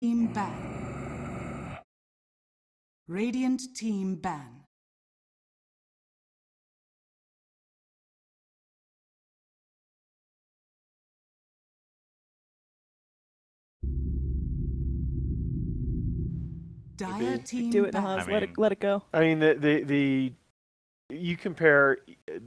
Team ban. Radiant team ban. Dire team Do it, ban. Nahaz. Let it go. I mean, you compare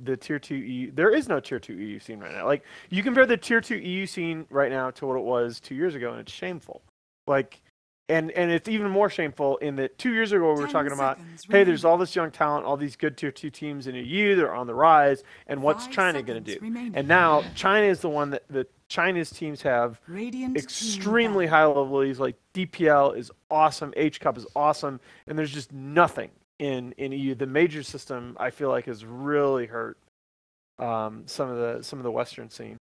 the Tier 2 EU. There is no Tier 2 EU scene right now. Like, you compare the Tier 2 EU scene right now to what it was 2 years ago, and it's shameful. Like, and it's even more shameful in that 2 years ago we were talking about, hey, there's all this young talent, all these good Tier 2 teams in EU, they're on the rise, and what's China going to do? And now China is the one that the China's teams have extremely high level leagues. Like DPL is awesome, H Cup is awesome, and there's just nothing in EU. The major system, I feel like, has really hurt some of the Western scene.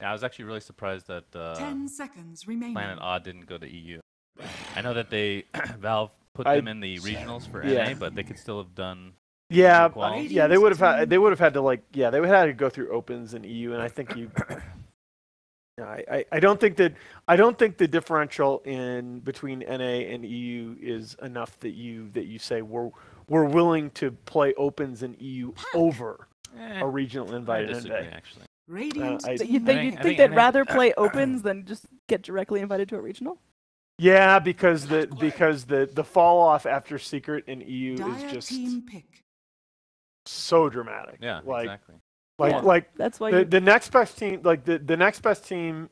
Yeah, I was actually really surprised that 10 seconds remaining. Planet Odd didn't go to EU. I know that they Valve put them in the regionals for NA, but they could still have done. Yeah, they would have had to they would have had to go through opens in EU, and I think you. I don't think the differential in between NA and EU is enough that you say we're willing to play opens in EU over a regional invite in NA. Actually. You think they'd rather play opens than just get directly invited to a regional? Yeah, because the fall off after Secret in EU is just so dramatic. Yeah, exactly. Like that's why the next best team, like the next best team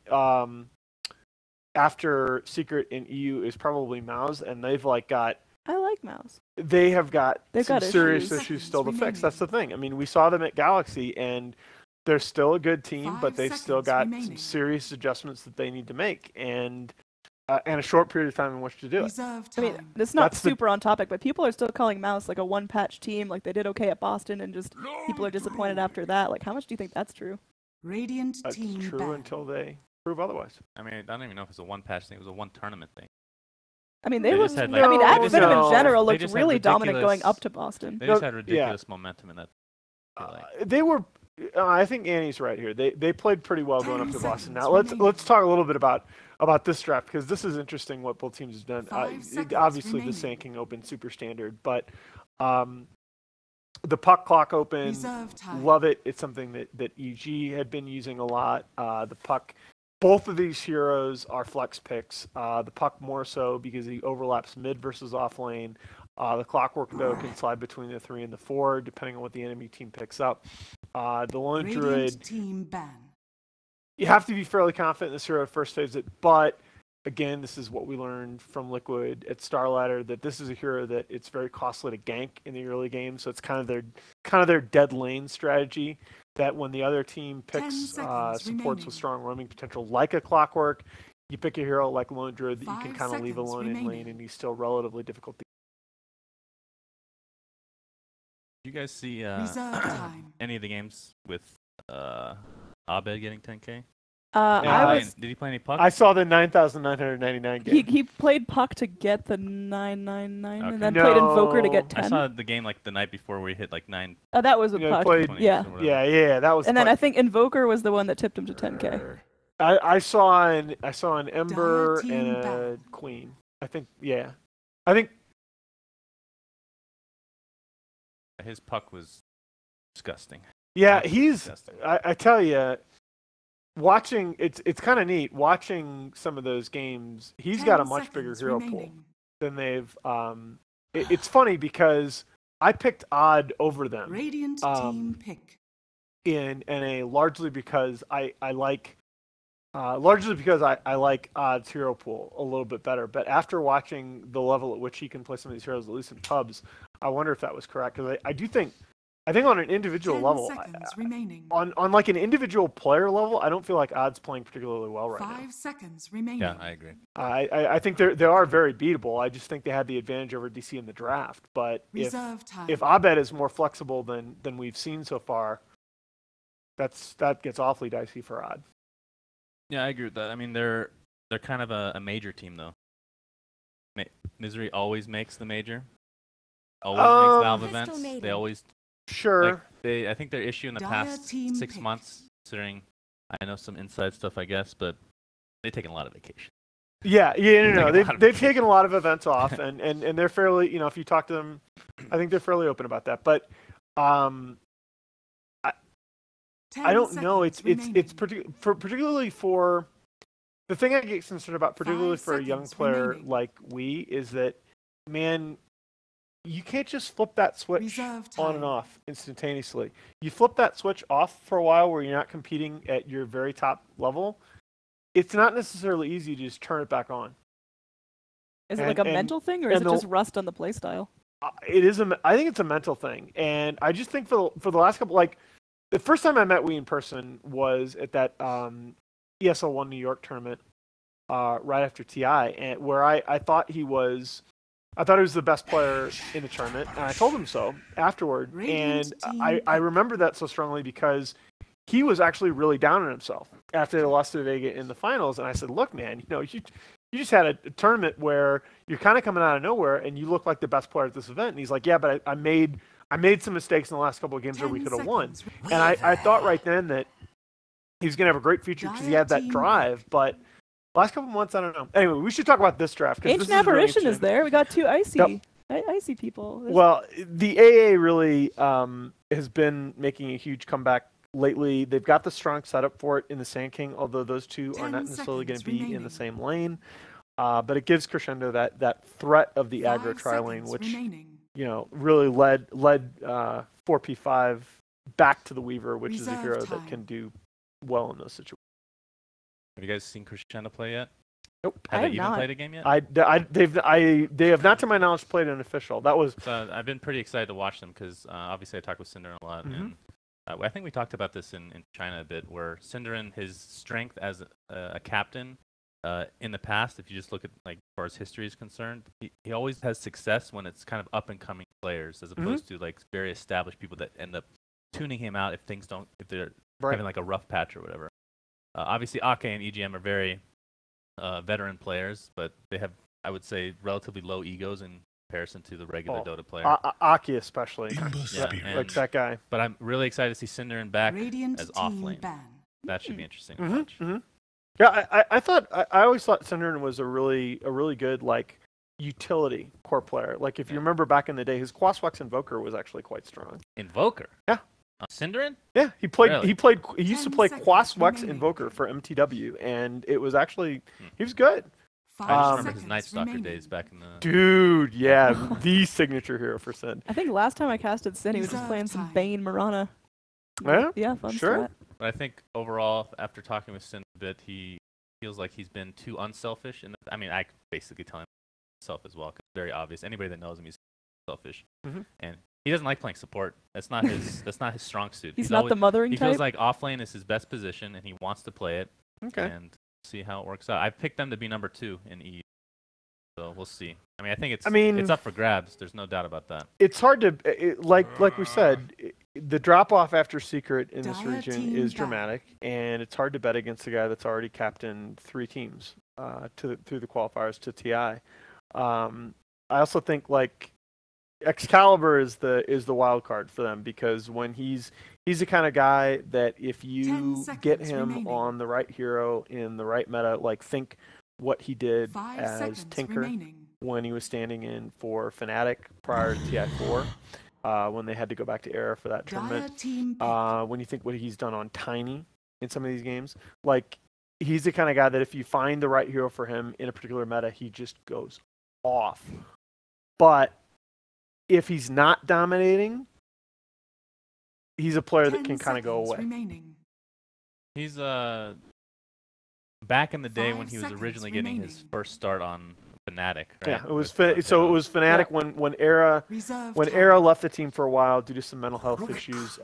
after Secret in EU is probably Mouse, and they've got. I like Mouse. They have got some serious issues. issues still to fix. That's the thing. I mean, we saw them at Galaxy, and they're still a good team, but they've still got some serious adjustments that they need to make, and a short period of time in which to do it. I mean, it's not super on topic, but people are still calling Mouse like a one-patch team. Like they did okay at Boston, and just people are disappointed after that. Like, how much do you think that's true? Radiant that's team true ban. Until they prove otherwise. I mean, I don't even know if it's a one-patch thing. It was a one-tournament thing. I mean, Advenom in general looked really dominant going up to Boston. They just had ridiculous momentum in that. They were. I think Annie's right here. They played pretty well going up to Boston. Now let's talk a little bit about this draft, because this is interesting what both teams have done. Obviously, the Sand King Open super standard, but the Puck Clock Open, love it. It's something that EG had been using a lot. The Puck, both of these heroes are flex picks. The Puck more so because he overlaps mid versus off lane. The Clockwork, though, can slide between the 3 and the 4, depending on what the enemy team picks up. The Lone Druid, team ban. You have to be fairly confident in this hero at first phase, but again, this is what we learned from Liquid at Starladder, that this is a hero that it's very costly to gank in the early game, so it's kind of their dead lane strategy, that when the other team picks supports with strong roaming potential like a Clockwork, you pick a hero like Lone Druid that you can kind of leave alone in lane, and he's still relatively difficult to. Did you guys see any of the games with Abed getting 10K? Did he play any Puck? I saw the 9,999 game. He played Puck to get the 999, and then played Invoker to get 10. I saw the game like the night before where he hit like 9. Oh, that was a Puck. Yeah, that was. And then I think Invoker was the one that tipped him to 10K. I saw an Ember and a Queen. I think his Puck was disgusting. Yeah, disgusting. I tell you, watching it's kind of neat watching some of those games. He's got a much bigger hero pool than they've. It's funny because I picked Odd over them. Radiant team pick in NA largely because I like Odd's hero pool a little bit better. But after watching the level at which he can play some of these heroes, at least in pubs, I wonder if that was correct, because I think on an individual level, on like an individual player level, I don't feel like Odd's playing particularly well right now. 5 seconds remaining. Yeah, I agree. I think they are very beatable. I just think they had the advantage over DC in the draft. But if Abed is more flexible than we've seen so far, that gets awfully dicey for Odd. Yeah, I agree with that. I mean, they're kind of a major team though. Misery always makes the major. Always makes Valve events. They always. Sure. I think their issue in the past 6 months, considering I know some inside stuff, I guess, but they've taken a lot of vacation. Yeah, no. They've breaks. taken a lot of events off, and they're fairly, if you talk to them, I think they're fairly open about that. But I don't know. It's particularly for the thing I get concerned about, particularly for a young player like we, is that, man, you can't just flip that switch on and off instantaneously. You flip that switch off for a while where you're not competing at your very top level. It's not necessarily easy to just turn it back on. Is it like a mental thing, or is it just rust on the playstyle? It is. I think it's a mental thing, and I just think for the last couple, like the first time I met Wee in person was at that ESL One New York tournament right after TI, and where I thought he was the best player in the tournament, and I told him so afterward. And I remember that so strongly because he was actually really down on himself after they lost to Vega in the finals. And I said, look, man, you just had a tournament where you're kind of coming out of nowhere and you look like the best player at this event. And he's like, yeah, but I made some mistakes in the last couple of games where we could have won. And I thought right then that he was going to have a great future because he had that drive. But last couple of months, I don't know. Anyway, we should talk about this draft. Ancient Apparition is there. We got two icy people. Well, the AA really has been making a huge comeback lately. They've got the strong setup for it in the Sand King, although those two are not necessarily going to be in the same lane. But it gives Crescendo that threat of the aggro tri lane, which really led 4P5 back to the Weaver, which is a hero that can do well in those situations. Have you guys seen Crescendo play yet? Nope. Have they even played a game yet? They have not, to my knowledge, played an official. That was. So I've been pretty excited to watch them because obviously I talk with Cinderin a lot, and I think we talked about this in China a bit, where Cinderin, his strength as a captain in the past, if you just look at like as far as history is concerned, he always has success when it's kind of up and coming players, as opposed to like very established people that end up tuning him out if they're having like a rough patch or whatever. Obviously, Ake and EGM are very veteran players, but they have, I would say, relatively low egos in comparison to the regular Dota player. Aki especially. Like that guy. But I'm really excited to see Cinderin back as offlane. That should be interesting to watch. Yeah, I always thought Cinderin was a really good like utility core player. Like if you remember back in the day, his Quaswex Invoker was actually quite strong. Invoker? Yeah. Cinderin? Yeah, he used to play Quaswex Invoker for MTW, and it was actually he was good. I just remember his Night Stalker days back in the... Dude, yeah, the signature hero for Sin. I think last time I casted Sin, he was just playing some Bane Marana. Yeah, fun sure. But I think overall, after talking with Sin a bit, he feels like he's been too unselfish. I mean, I basically tell him himself as well, because it's very obvious. Anybody that knows him, he's selfish. And he doesn't like playing support. That's not his strong suit. He's not the mothering type? He feels like offlane is his best position, and he wants to play it. Okay. And see how it works out. I've picked them to be number 2 in EU, so we'll see. I mean, I think it's up for grabs. There's no doubt about that. It's hard to like we said, the drop off after Secret in this region is dramatic, and it's hard to bet against a guy that's already captained 3 teams through the qualifiers to TI. I also think like Excalibur is the wild card for them, because when he's the kind of guy that if you get him on the right hero in the right meta, like think what he did as Tinker when he was standing in for Fnatic prior to TI4, when they had to go back to Era for that tournament. When you think what he's done on Tiny in some of these games, like he's the kind of guy that if you find the right hero for him in a particular meta, he just goes off. But if he's not dominating, he's a player that can kind of go away. He's back in the day when he was originally getting his first start on Fnatic, right? Yeah, it was Fnatic when Era left the team for a while due to some mental health issues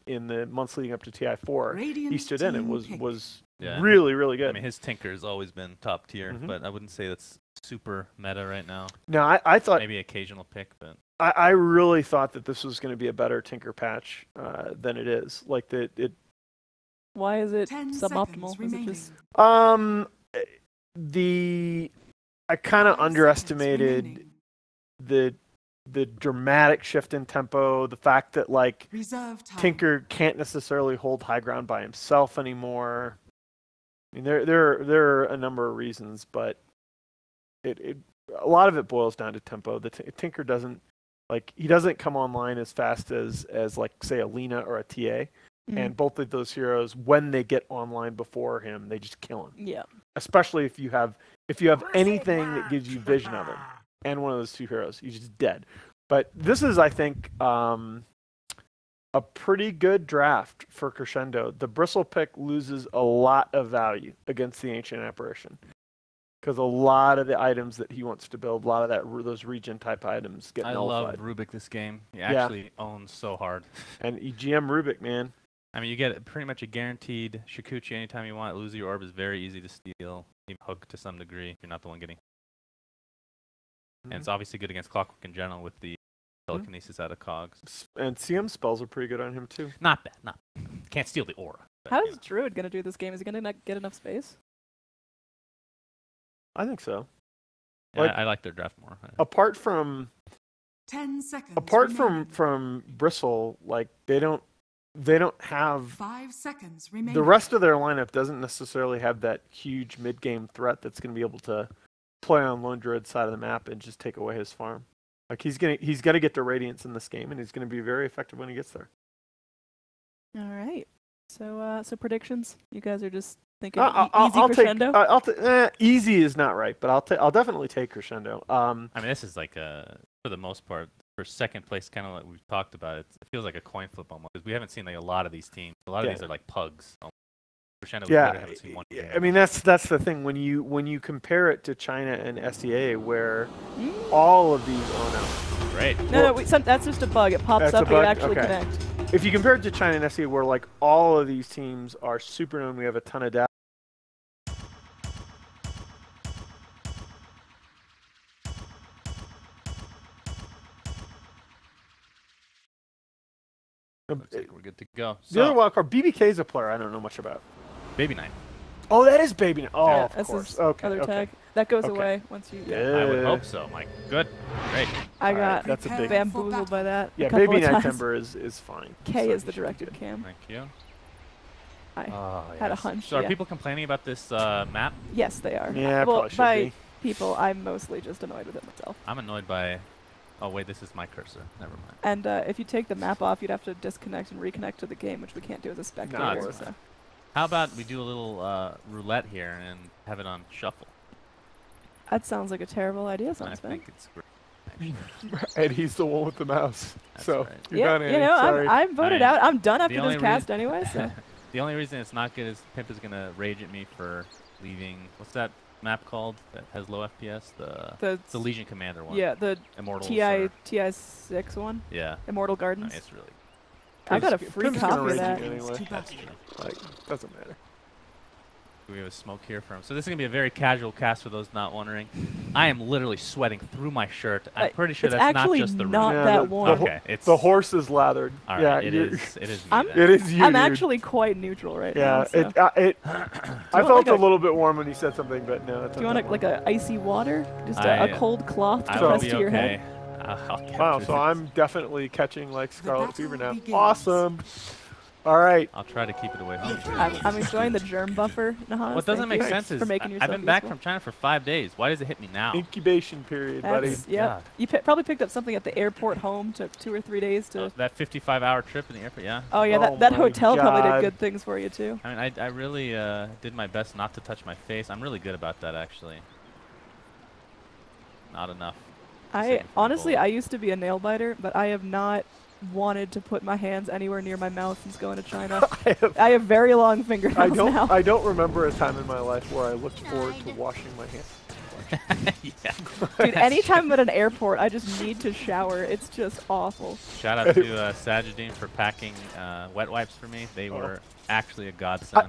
in the months leading up to TI4. He stood in and was really, really good. I mean, his Tinker's always been top tier, but I wouldn't say that's super meta right now. No, I thought maybe occasional pick, but I really thought that this was going to be a better Tinker patch than it is. Like Why is it suboptimal? Is it just... I kind of underestimated the dramatic shift in tempo, the fact that like Tinker can't necessarily hold high ground by himself anymore. I mean, there are a number of reasons, but a lot of it boils down to tempo. The Tinker doesn't he doesn't come online as fast as like say a Lina or a TA. And both of those heroes, when they get online before him, they just kill him. Yeah. Especially if you have anything that gives you vision of him, and one of those two heroes, he's just dead. But this is, I think, a pretty good draft for Crescendo. The Bristle pick loses a lot of value against the Ancient Apparition, because a lot of the items that he wants to build, a lot of those region type items get nullified. I love Rubik this game. He actually owns so hard. And EGM Rubik, man. I mean, you get pretty much a guaranteed Shikuchi anytime you want. Lose your orb is very easy to steal. Even hook to some degree if you're not the one getting. And it's obviously good against Clockwork in general with the telekinesis out of cogs. And CM spells are pretty good on him too. Not bad. Not can't steal the aura. But, How is Druid going to do this game? Is he going to get enough space? I think so. Yeah, I like their draft more. Apart from 10 seconds. Apart remaining. from Bristle, like they don't have 5 seconds remaining. the rest of their lineup doesn't necessarily have that huge mid game threat that's going to be able to play on Lone Druid's side of the map and just take away his farm. Like he's gonna get to Radiance in this game, and he's gonna be very effective when he gets there. All right. So predictions. You guys are just thinking I'll easy Crescendo. Easy is not right, but I'll definitely take Crescendo. I mean, this is like for the most part, for second place, kind of like we've talked about. It feels like a coin flip almost, because we haven't seen like a lot of these teams. A lot of these are like pugs. Crescendo, we haven't seen one game. I mean that's the thing when you compare it to China and SEA, where all of these. Oh no. Great. No, that's just a bug. It pops up and you actually connect. If you compare it to China and SEA, where like all of these teams are super known, we have a ton of data. Looks like we're good to go. The other wild card, BBK is a player I don't know much about. Baby Knight. Oh, that is Baby Knight. Oh, Yeah, of that's course. his Okay, other okay. tag. That goes Okay. away once you. I would hope so, Mike. Good. Great. I got Alright, that's a big. bamboozled by that. Yeah, a couple Baby of Knight times. Timber is fine. K So is he the should be directed good. cam. Thank you. I had a hunch. So are yeah. people complaining about this map? Yes, they are. Yeah, well, probably should by be. people, I'm mostly just annoyed with it myself. I'm annoyed by. Oh wait, this is my cursor. Never mind. And if you take the map off, you'd have to disconnect and reconnect to the game, which we can't do as a spectator. worth So. How about we do a little roulette here and have it on shuffle? That sounds like a terrible idea, I Sunsman. think it's great. And he's the one with the mouse. That's So right. you're Yeah, done, you Andy. know, Sorry. I'm voted mean, out. I'm done the after only this cast reason- anyway. So. The only reason it's not good is Pimp is gonna rage at me for leaving. What's that map called that has low FPS? It's the Legion Commander one. Yeah, the Immortals. TI6 one, Yeah. Immortal No, Gardens. it's really. I got a Pimp's free gonna copy of rage that. you anyway. That's true. Like, doesn't matter. We have a smoke here from. So this is gonna be a very casual cast for those not wondering. I am literally sweating through my shirt. I'm pretty sure it's that's not actually just the not room. that the, warm. The, Okay, it's the horse is lathered. All yeah, right, it you're- is. It is me. I'm- then. It is you. I'm dude. actually quite neutral right Yeah, now. So. I want felt like a a- little bit warm when you said something, but no. Do you want like a icy water? Just I- a cold cloth to I press will be to your okay. head? I'll get Wow, through so this. I'm definitely catching like Scarlet battle Fever now. begins. Awesome. All right. I'll try to keep it away from you. I'm enjoying the germ buffer, Nahas. What doesn't Thank make you sense is for making I've yourself been back useful. from China for 5 days. Why does it hit me now? Incubation period, buddy. That's, yep. God. You probably picked up something at the airport home. Took 2 or 3 days to. That 55-hour trip in the airport, yeah. Oh yeah, Oh that my hotel probably God. did good things for you too. I mean, I really did my best not to touch my face. I'm really good about that, actually. Not enough. Honestly, I used to be a nail biter, but I have not wanted to put my hands anywhere near my mouth since going to China. I have very long fingernails now. I don't remember a time in my life where I looked forward to washing my hands. Yeah. Dude, anytime I'm at an airport, I just need to shower. It's just awful. Shout out to Sajidine for packing wet wipes for me. They were actually a godsend.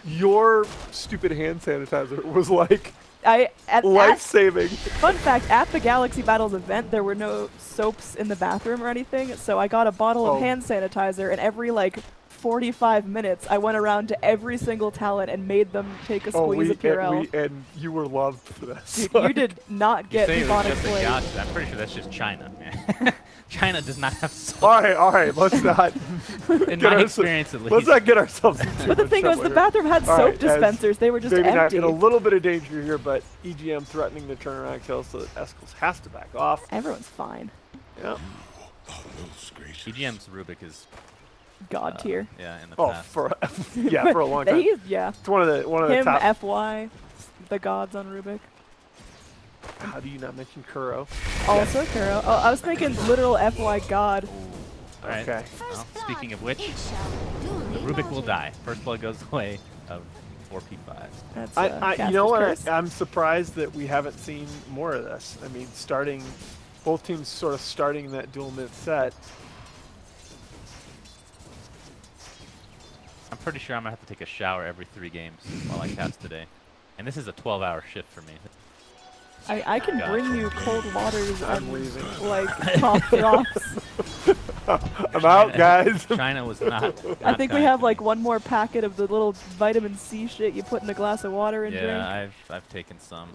Your stupid hand sanitizer was like At life-saving. Fun fact, at the Galaxy Battles event, there were no soaps in the bathroom or anything, so I got a bottle of hand sanitizer, and every, like, 45 minutes, I went around to every single talent and made them take a squeeze of Purell. And you were loved for this. Dude, you did not get Bubonic Blade. I'm pretty sure that's just China, man. China does not have soap. All right, let's not. In my experience, at least. Let's not get ourselves into But the thing was, the bathroom had soap dispensers. They were just empty. In a little bit of danger here, but EGM threatening to turn around kill, so that Eskils has to back off. Everyone's fine. Yeah. EGM's Rubik is God tier. Yeah, in the past. For a long time. It's one of the Him, top. FY, the gods on Rubik. How do you not mention Kuro? Also Kuro. Oh, I was thinking literal FY god. Alright. Okay. Well, speaking of which, the Rubik will die. First blood goes the way of 4P5. That's, you know what? I'm surprised that we haven't seen more of this. I mean, both teams sort of starting that dual mid set. I'm pretty sure I'm going to have to take a shower every 3 games while I cast today. And this is a 12-hour shift for me. I can bring you cold waters I'm leaving. Like cough drops. I'm out, guys. China was not I think we have like one more packet of the little vitamin C shit you put in a glass of water and drink. Yeah, I've taken some.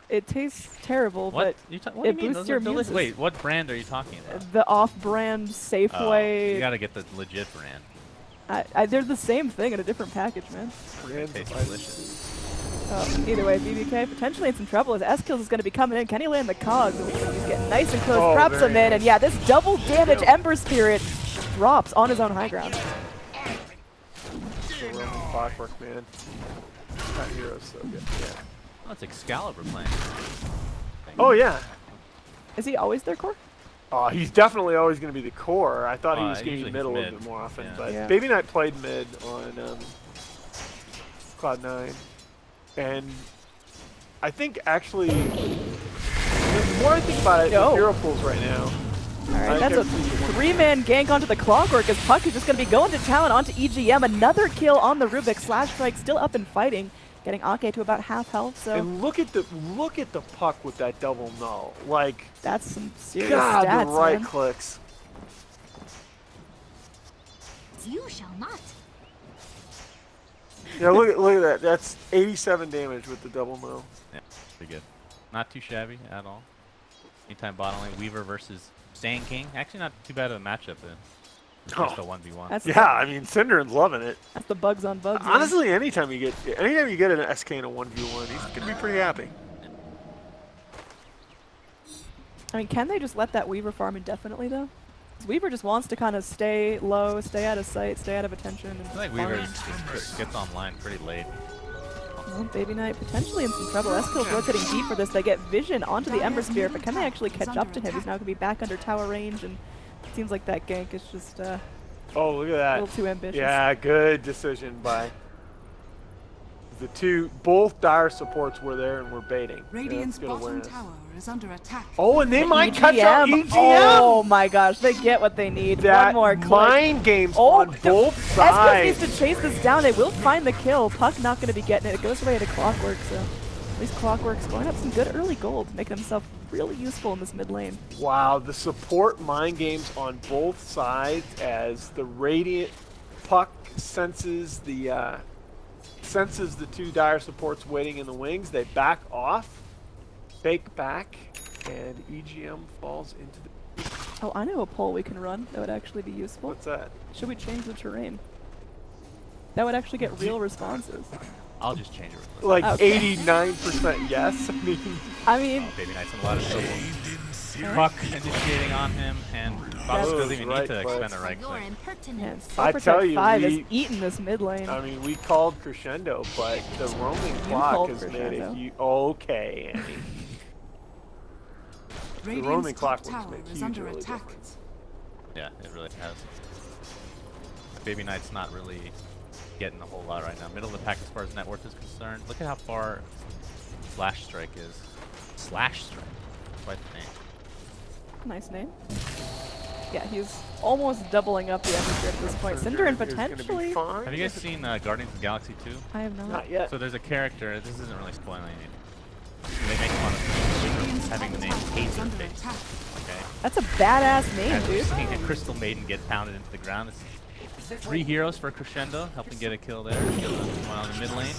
It tastes terrible, but it boosts your immune system. Wait, what brand are you talking about? The off-brand Safeway. You gotta get the legit brand. They're the same thing in a different package, man. Tastes delicious. Either way, BBK potentially in some trouble as S-Kills is going to be coming in. Can he land the cogs? He's getting nice and close, traps him in, and yeah, this double damage Ember Spirit drops on his own high ground. Clockwork, man. That hero's so good. Yeah. Oh, it's Excalibur playing. Oh, yeah. Is he always their core? Oh, he's definitely always going to be the core. I thought he was going to be mid a little bit more often, but Baby Knight played mid on Cloud9. And I think actually, the more I think about it, the hero pools right now. Alright, that's a 3-man gank onto the Clockwork as Puck is just going to be going to talent onto EGM. Another kill on the Rubik. Slash Strike still up and fighting, getting Ake to about half health. So and look at the Puck with that double null. Like that's some serious stats, the right man. clicks. You shall not. Yeah, look at that. That's 87 damage with the double null. Yeah, pretty good. Not too shabby at all. Anytime bottom lane, Weaver versus Sand King. Actually, not too bad of a matchup then. Just a 1v1. Yeah, I mean, Cinderen's loving it. That's the bugs on bugs. Honestly, anytime you get an SK in a 1v1, he's gonna be pretty happy. I mean, can they just let that Weaver farm indefinitely though? Weaver just wants to kind of stay low, stay out of sight, stay out of attention. And I think Weaver gets online pretty late. Well, Baby Knight potentially in some trouble. S-Kills rotating deep for this. They get vision onto the Ember Spear, but can they actually catch up to him? He's now going to be back under tower range, and it seems like that gank is just oh, look at that. a little too ambitious. Yeah, good decision by both dire supports were there and were baiting. Radiant's bottom tower is under attack. Oh, and they might catch out EGM. Oh my gosh, they get what they need. That one more click. Mind games on both sides. S-Kills needs to chase this down. They will find the kill. Puck not going to be getting it. It goes away to Clockwork, so at least Clockwork's going up some good early gold, making himself really useful in this mid lane. Wow, the support mind games on both sides as the Radiant Puck senses the two dire supports waiting in the wings. They back off, fake back, and EGM falls into the... Oh, I know a poll we can run that would actually be useful. What's that? Should we change the terrain? That would actually get real responses. I'll just change it. Like 89% yes. I mean... Oh, Baby Knight's in a lot of trouble. Puck initiating on him, and Box doesn't even need to expend a right click. Man, I tell you, 5 is eating this mid lane. I mean, we called Crescendo, but the roaming clock has made a huge... Okay, Annie. The roaming clock makes huge difference. Yeah, it really has. Baby Knight's not really getting a whole lot right now. Middle of the pack as far as net worth is concerned. Look at how far Slash Strike is. Slash Strike. Quite the name. Nice name. Yeah, he's almost doubling up the Ember at this point. Cinderen potentially. Have you guys seen Guardians of the Galaxy 2? I have not. Not yet. So there's a character, this isn't really spoiling anything. They make fun of having the name Taserface. Okay? That's a badass name, dude. Seeing a Crystal Maiden get pounded into the ground, 3 heroes for Crescendo, helping get a kill there. While in the mid lane,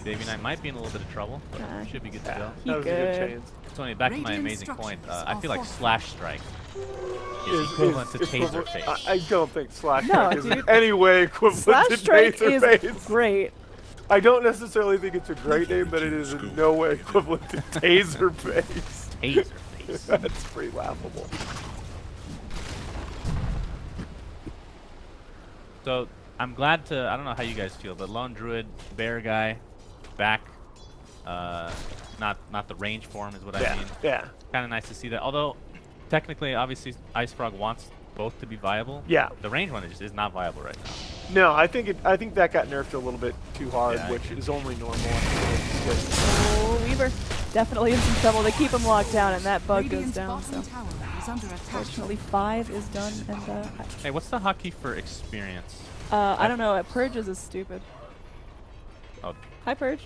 Baby Knight might be in a little bit of trouble. Should be good to go. That was a good change. Tony, back to my amazing point. I feel like Slash Strike is equivalent to Taser Face. I don't think Slash No, Strike is dude. in any way equivalent Slash to Strike Taser is Face. great. I don't necessarily think it's a great name, but it is in no way equivalent to Taser Face. Taser Face. That's pretty laughable. So I'm glad to, I don't know how you guys feel, but Lone Druid, Bear Guy, back. Not the range form is what I mean. Yeah. Kind of nice to see that. Although, technically, obviously, Ice Frog wants both to be viable. Yeah. The range one just is not viable right now. No, I think that got nerfed a little bit too hard, Yeah, which is only normal. Oh, Weaver definitely in some trouble. They keep him locked down, and that bug goes Radiant's down. bottom So tower is under attack. fortunately, 5 is done, and Hey, what's the hotkey for experience? I don't know. Purges is stupid. Oh, Hi, Purge.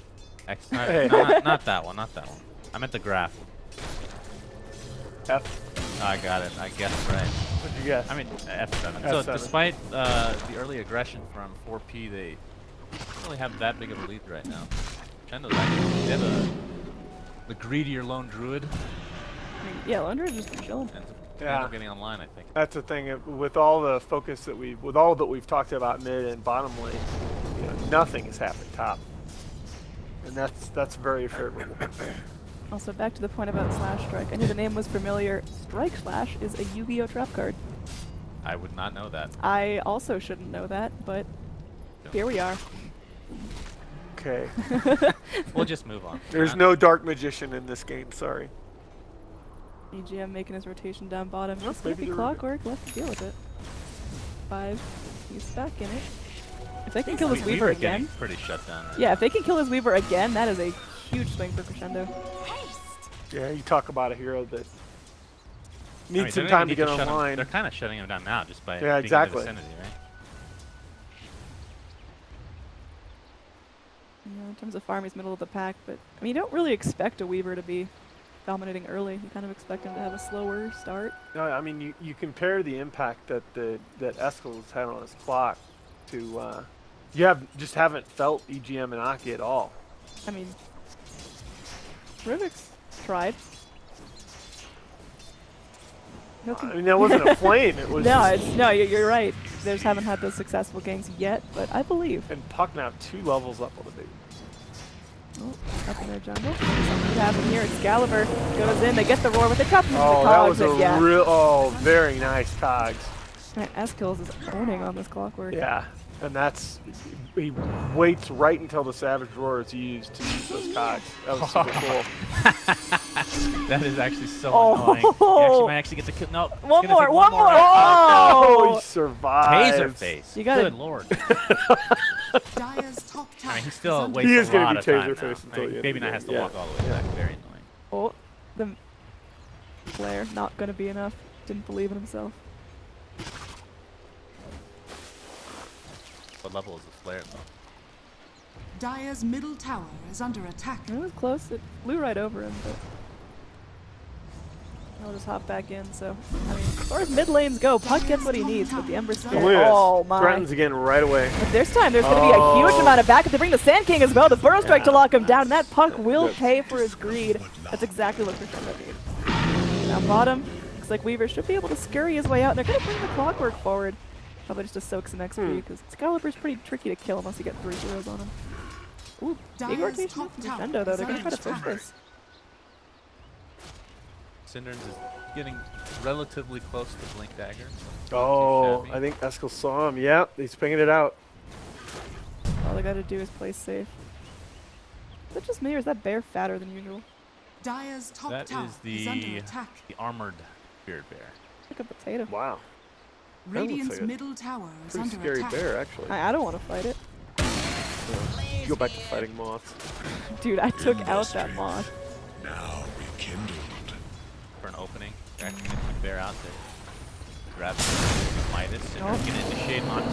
X. Hey. Not that one. Not that one. I meant the graph. F. I got it. I guessed right. What'd you guess? I mean F7. F7. So despite the early aggression from 4P, they don't really have that big of a lead right now. Crescendo's actually they have the greedier Lone Druid. I mean, yeah, Lone Druid just chilling. And Yeah. yeah. Getting online, I think. That's the thing. With all the focus that we've talked about mid and bottom lane, nothing has happened top, and that's very favorable. Also, back to the point about Slash Strike. I knew the name was familiar. Strike Slash is a Yu-Gi-Oh! Trap card. I would not know that. I also shouldn't know that, but here we are. Okay. We'll just move on. There's no Dark Magician in this game. Sorry. EGM making his rotation down bottom. Just maybe maybe they're Clockwork. Let's deal with it. 5. He's back in it. If they can kill his Weaver getting again. pretty shut down. Right Yeah, if they can kill his Weaver again, that is a huge swing for Crescendo. Yeah, you talk about a hero that I mean, needs some they time need to get shut him- online. They're kind of shutting him down now just by Yeah, being exactly. in the vicinity, right? In terms of farm, he's middle of the pack, but I mean, you don't really expect a Weaver to be dominating early. You kind of expect him to have a slower start. No, I mean you compare the impact that Eskel's had on his clock to you just haven't felt EGM and Aki at all. I mean, Rivik's tried. I mean that wasn't a flame. It was No, you're right. They just haven't had those successful games yet, but I believe. and Puck now 2 levels up on the dude. Oh, up in their jungle. Something could happen here. Excalibur goes in. They get the roar, but they drop into Oh, the that cogs. was a and yeah. real very nice cogs. Man, Eskills is owning on this Clockwork. Yeah, and he waits right until the Savage Roar is used to use those cogs. That was super cool. That is actually so Oh. annoying. You actually might actually get the kill. No. it's One gonna more, take one more. Oh, Oh! he survived. Taser face. You gotta- Good lord. Dire's top tower I mean, he is still under wastes He is a gonna lot be of time taser now. face until the end Baby of the Knight has to game. walk all the way back. Very annoying. Oh, the flare not gonna be enough. Didn't believe in himself. What level is the flare though? Dire's middle tower is under attack. It was close. It flew right over him, but I'll just hop back in. So, I mean, as far as mid lanes go, Puck gets what he needs with the Ember Spirit. Look at this. Oh my! Threatens again right away. But this time, there's going to be a huge amount of backup. They bring the Sand King as well. The Burrow Strike to lock him down. And that Puck will pay for his greed. That's exactly what Crescendo needs. Now bottom, looks like Weaver should be able to scurry his way out. And they're going to bring the Clockwork forward. Probably just to soak some XP, because Excalibur's pretty tricky to kill unless you get 3 heroes on him. Ooh, big Dire's rotation top from tower Crescendo, though. is They're going to try under to push attack. this. Cinderns is getting relatively close to Blink Dagger. So Oh, shabby. I think Eskel saw him. Yeah, he's pinging it out. All they got to do is play safe. Is that just me, or is that bear fatter than usual? Dire's top That tower is is under the attack. armored Spirit Bear. Like a potato. Wow, looks Radiant's like a middle tower is pretty under scary attack. bear actually. I don't want to fight it. You go back to fighting moths. Dude, I took out that moth. Now rekindled. For an opening, they're actually going to keep Bear out there. Grab Midas, Cinder's going to initiate onto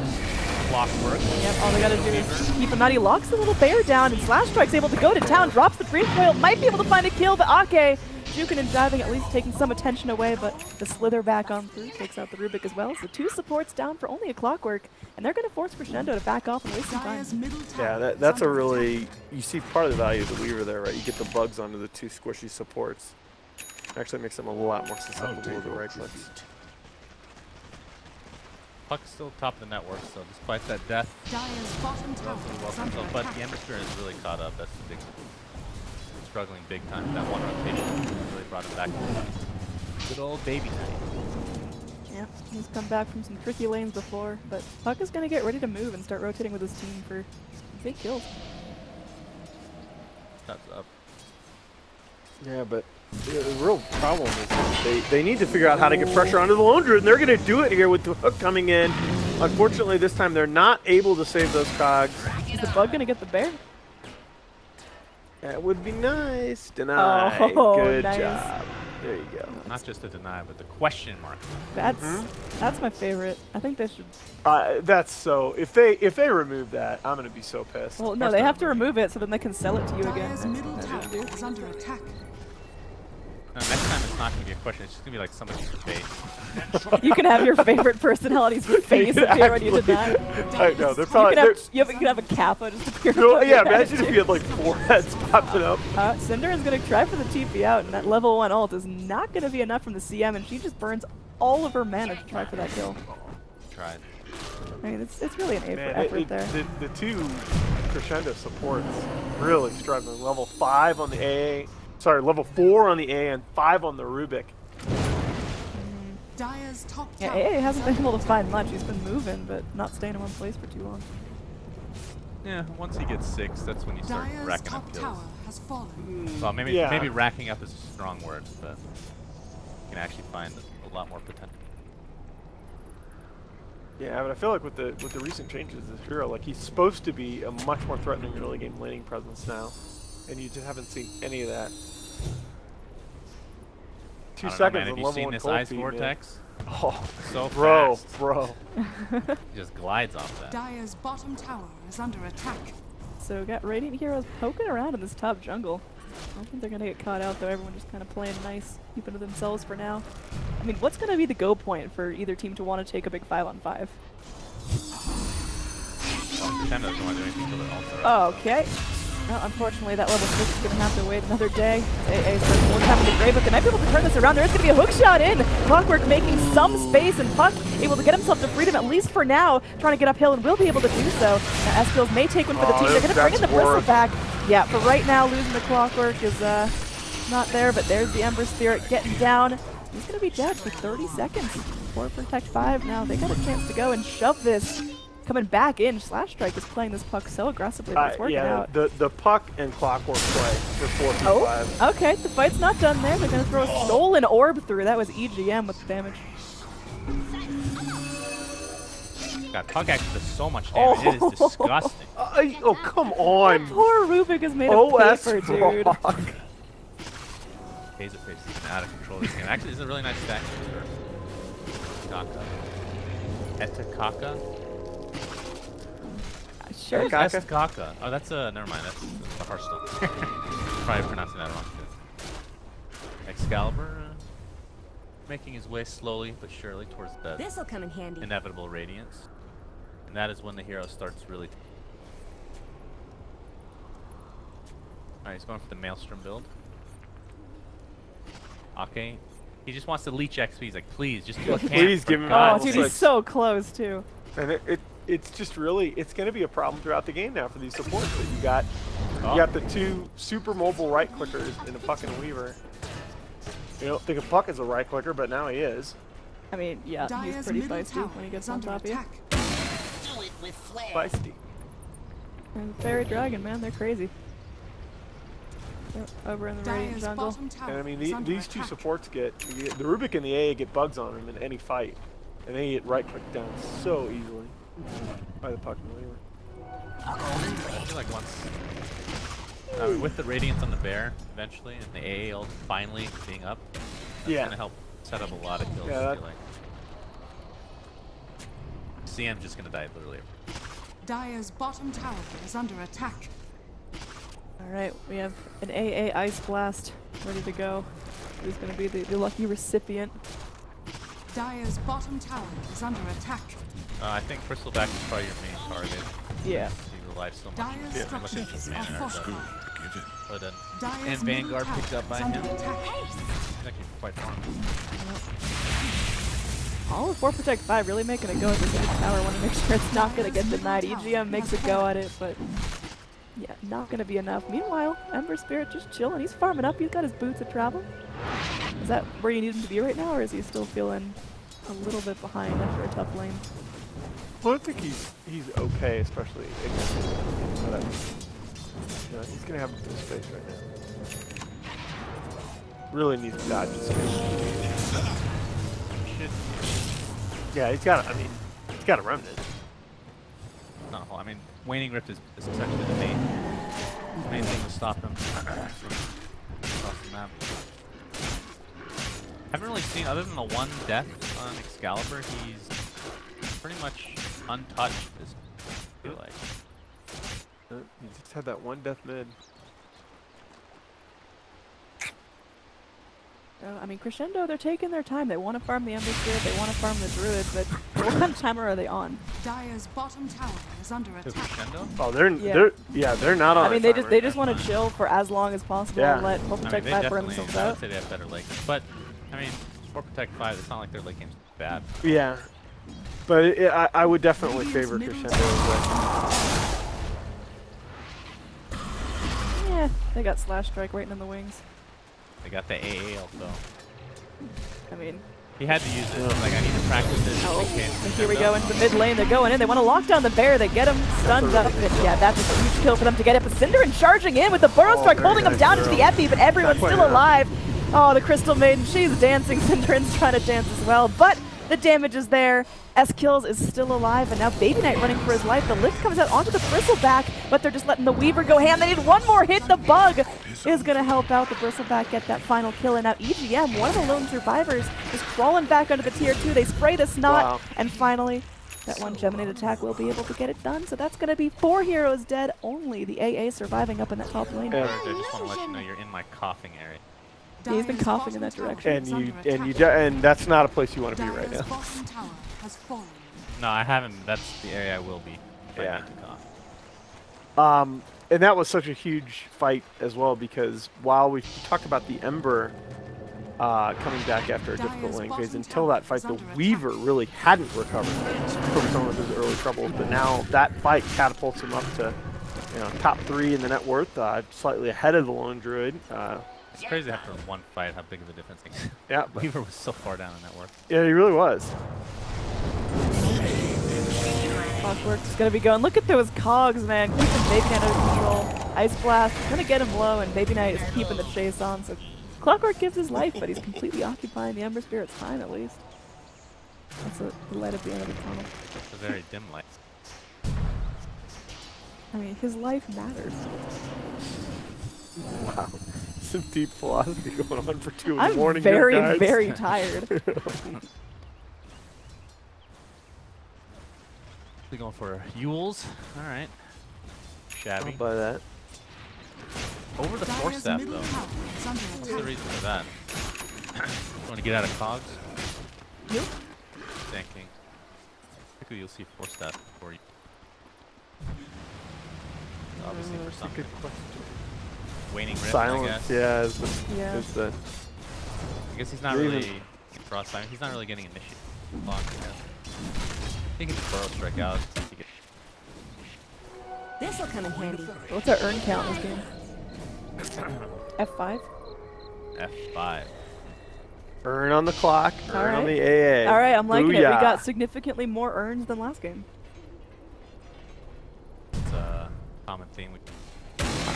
Clockwork. Yep, all they gotta do is keep him out. He locks the little bear down, and Slash Strike's able to go to town, drops the Dream Coil, might be able to find a kill, but Ake juking and diving, at least taking some attention away, but the slither back on through takes out the Rubik as well. So 2 supports down for only a Clockwork, and they're going to force Crescendo to back off and waste some time. Dire's middle tower Yeah, is that's a under really, attack. you see part of the value of the Weaver there, right? You get the bugs onto the 2 squishy supports. Actually makes them a lot more susceptible to the right clicks. Puck's still top of the network, so despite that death, Dire's bottom tower is welcome under himself. But attack. the Ember Spirit is really caught up. That's the big, struggling big time. That one rotation really brought him back to the good old baby night. Yeah, he's come back from some tricky lanes before, but Puck is going to get ready to move and start rotating with his team for big kills. That's up. Yeah, but the real problem is they need to figure out how to get pressure onto the Lone Druid, and they're going to do it here with the hook coming in. Unfortunately, this time they're not able to save those cogs. Is the bug going to get the bear? That would be nice. Deny. Oh, Good nice. job. There you go. Not just a deny, but the question mark. That's my favorite. I think they should. That's so. If they remove that, I'm going to be so pissed. Well, no, they have to remove it so then they can sell it to you again. Dire's middle That's tower what they do. is under attack. Next time it's not going to be a question. It's just going to be like somebody's face. You can have your favorite personality's face appear when you did that. I know. They're You probably. can have a Kappa just appear. No, above yeah, your head, imagine if too. you had like 4 heads popping up. Cinder is going to try for the TP out, and that level 1 ult is not going to be enough from the CM, and she just burns all of her mana to try for that kill. Tried. I mean, it's really an A for Man, effort there. the 2 Crescendo supports really struggling. Level 5 on the AA. Sorry, level 4 on the A and 5 on the Rubik. Dire's top Yeah, tower AA is hasn't been under able to find much. He's been moving, but not staying in one place for too long. Yeah, once he gets 6, that's when you start Dire's racking top up kills. tower has fallen. Well, maybe Yeah. maybe racking up is a strong word, but you can actually find a lot more potential. Yeah, but I feel like with the recent changes of this hero, like he's supposed to be a much more threatening early game laning presence now, and you just haven't seen any of that. 2 I don't know, seconds man. on Have you level seen 1 this cold ice feed, man. vortex? Oh, So bro, fast. bro. He just glides off that. Dire's bottom tower is under attack. So we got Radiant Heroes poking around in this top jungle. I don't think they're going to get caught out, though. Everyone just kind of playing nice, keeping to themselves for now. I mean, what's going to be the go point for either team to want to take a big 5-on-5? Well, Crescendo doesn't want to do anything until the ults are up. Okay. Well, unfortunately, that level 6 is going to have to wait another day. AA starts more time in the grave, but they might be able to turn this around. There's going to be a hook shot in. Clockwork making some space, and Puck able to get himself to freedom, at least for now, trying to get uphill, and will be able to do so. Now, S-Skills may take one for the team. They're going to bring in the Bristle back. Yeah, for right now, losing the Clockwork is not there, but there's the Ember Spirit getting down. He's going to be dead for 30 seconds. 4 Protect 5 now. They got a chance to go and shove this. Coming back in, Slash Strike is playing this Puck so aggressively that it's working out. The Puck and Clockwork play for 4v5. Oh, okay, the fight's not done there. They're gonna throw a stolen orb through. That was EGM with the damage. God, Puck actually does so much damage. It is disgusting. Oh, come on. Poor Rubik is made of OS paper, dude. rock. Taserface has been out of control this game. Actually, this is a really nice stack for Kaka. Etakaka? Sure. Okay. Kaka. Kaka. Oh, that's never mind. That's the Hearthstone. Probably pronouncing that wrong too. Excalibur making his way slowly but surely towards the This'll come in handy. inevitable radiance. And that is when the hero starts really. Alright, he's going for the Maelstrom build. Okay. He just wants to leech XP. He's like, please, just do a camp. Please for give him Oh, God's dude, sake." he's so close, too. And it's just really, it's going to be a problem throughout the game now for these supports that you got. Oh. You got the 2 super mobile right clickers in a Puck and a Weaver. You don't think a Puck is a right clicker, but now he is. I mean, yeah, he's Dire's pretty middle feisty tower when he gets is on under top of you. attack. Do it with flair. Feisty. And Fairy Dragon, man, they're crazy. They're over in the Radiant Dire's jungle. bottom tower And I mean, is under these 2 attack. supports the Rubik and the AA get bugs on them in any fight. And they get right clicked down so easily by the Puck and the Weaver. I feel like once. With the Radiance on the Bear, eventually, and the AA ult finally being up, that's Yeah. going to help set up a lot of kills, Yeah, I that- feel like. CM's just going to die literally. Dire's bottom tower is under attack. Alright, we have an AA Ice Blast ready to go. Who's going to be the lucky recipient? Dire's bottom tower is under attack. I think Bristleback is probably your main target. Yeah. He relies so much on Dire's him. Look at his structures are mana, fortified. but Dire's and Vanguard middle tower picked up by is under him. attack. He's actually quite farm. All of 4 Protect 5 really making a go at this mid tower. Want to make sure it's not going to get denied. EGM makes a go at it, but yeah, not going to be enough. Meanwhile, Ember Spirit just chilling. He's farming up. He's got his boots of travel. Is that where you need him to be right now, or is he still feeling a little bit behind after a tough lane? Well, I think he's okay, especially against whatever. You know, he's gonna have some space right now. Really needs to dodge his space. Yeah, he's got. I mean, he's got a remnant. Not a whole. I mean, Waning Rift is essentially the main thing to stop him across the map. Haven't really seen, other than the one death on Excalibur, he's pretty much untouched. I feel like. He just had that one death mid. I mean, Crescendo, they're taking their time. They want to farm the Ember Spirit, they want to farm the Druid, but what kind of timer are they on? Dire's bottom tower is under To attack. Crescendo? Oh, they're not on. I mean, they just want to chill for as long as possible Yeah. and let Full I mean, Protect they 5 burn definitely, themselves I would out. say they have better late games. But, I mean, 4 Protect 5, it's not like their late game's bad. Yeah, but I would definitely Radiant's favor middle Crescendo. Yeah, they got Slash Strike waiting in the wings. They got the AA also. I mean, He had to use it. Like, I need to practice this. oh, in case and here we Crescendo. go into the mid lane. They're going in. They want to lock down the bear. They get him stunned up. And yeah, that's a huge kill for them to get it. But Cinderin charging in with the Burrow Strike, very holding him nice down into the throw. Epi, but everyone's Not quite still enough. alive. Oh, the Crystal Maiden, she's dancing. Cinderin's trying to dance as well. But the damage is there. S-Kills is still alive, and now Baby Knight running for his life. The lift comes out onto the Bristleback, but they're just letting the Weaver go ham. They need one more hit. The Bug is going to help out the Bristleback get that final kill. And now EGM, one of the lone survivors, is crawling back under the tier 2. They spray the Snot, Wow. and finally, that one Geminate attack will be able to get it done. So that's going to be 4 heroes dead. Only the AA surviving up in that top lane. Yeah. I just want to let you know you're in my coughing area. Yeah, he's been Dire's coughing in bottom that tower direction. is And under you attack. and that's not a place you want to be right Dire's now. bottom tower has fallen. No, I haven't. That's the area I will be. If Yeah. I need to cough. And that was such a huge fight as well, because while we talked about the Ember coming back after a difficult Dire's lane bottom phase, until tower that fight, is the under attack. Weaver really hadn't recovered from some of his early troubles. But now that fight catapults him up to, top 3 in the net worth, slightly ahead of the Lone Druid. It's crazy after one fight how big of a difference it is. Yeah, but, Weaver was so far down in that work. yeah, he really was. Clockwork's gonna be going. Look at those cogs, man. Keeping Baby Knight under control. Ice Blast is gonna get him low, and Baby Knight is keeping the chase on. So Clockwork gives his life, but he's completely occupying the Ember Spirit's time at least. That's the light at the end of the tunnel. It's a very dim light. I mean, his life matters. Wow. Some deep philosophy going on for 2 in the I'm morning. very, here, guys. very tired. We're going for Yules. All right. I'll Shabby. buy that. Over the force Dire's staff middle though. tower is under What's the attack. reason for that? Want to get out of cogs? Nope. Thinking. Typically you'll see force staff before you. Obviously for That's a something. good question. Waning Rift, I Silence, guess. yeah, Yeah. is the I guess he's not You're really frostbite. He's not really getting initiated. Long, I guess. He can just burrow strike out. He get This'll come in handy. What's our earn count in this game? F5? F5. Earn on the clock, earn on Alright. the AA. Alright, I'm liking it. We Booyah. got significantly more earns than last game. It's a common theme.